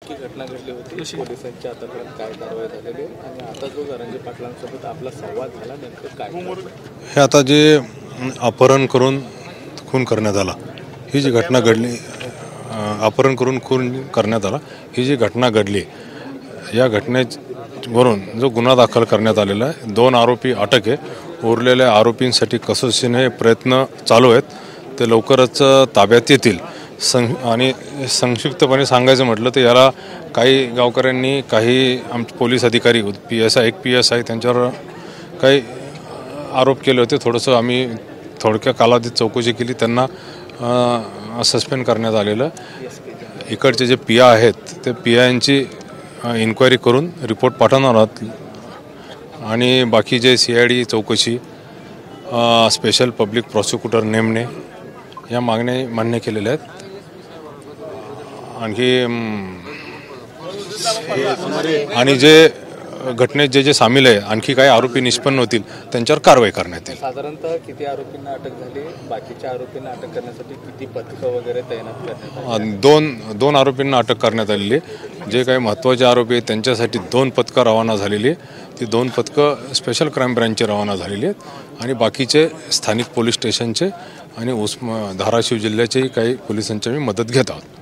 नेमकी घटना घडली होती, पोलिसांच्या आतापर्यंत काय कारवाई झालेली आणि आता जो गरंजे पाटलांसोबत आपला संवाद झाला नेमकं काय? हे आता जे अपहरण करून खून करण्यात आला ही जी घटना घडली, अपहरण करून खून करण्यात आला ही जी घटना घडली, या घटनेवरून जो गुन्हा दाखल करण्यात आलेला आहे, 2 आरोपी अटक आहे. उरलेल्या आरोपींसाठी कसोशीने प्रयत्न चालू आहेत, ते लवकरच ताब्यात येतील. आणि संक्षिप्तपणे सांगायचं म्हटलं तर याला काही गावकऱ्यांनी, काही पोलीस अधिकारी, PSI, एक PSI त्यांच्यावर काही आरोप केले होते. थोडंसं आम्ही थोडक्या कालावधीत चौकशी केली, त्यांना सस्पेंड करण्यात आलेलं. इकडचे जे PI आहेत ते PIंची इन्क्वायरी करून रिपोर्ट पाठवणार आहोत आणि बाकी जे CID चौकशी, स्पेशल पब्लिक प्रॉसिक्युटर नेमणे या मागण्या मान्य केलेल्या आहेत. आणि जे घटनेत जे सामील आहे, आणखी काही आरोपी निष्पन्न होतील त्यांच्यावर कारवाई करण्यात येईल. साधारणतः किती आरोपींना अटक झाली, बाकीच्या आरोपींना अटक करण्यासाठी किती पथकं वगैरे तैनात करण्यात आली? दोन आरोपींना अटक करण्यात आलेली आहे. जे काही महत्त्वाचे आरोपी आहेत त्यांच्यासाठी 2 पथकं रवाना झालेली आहे. ती 2 पथकं स्पेशल क्राईम ब्रँचचे रवाना झालेली आहेत आणि बाकीचे स्थानिक पोलीस स्टेशनचे आणि धाराशिव जिल्ह्याचेही काही पोलिसांची मदत घेत आहोत.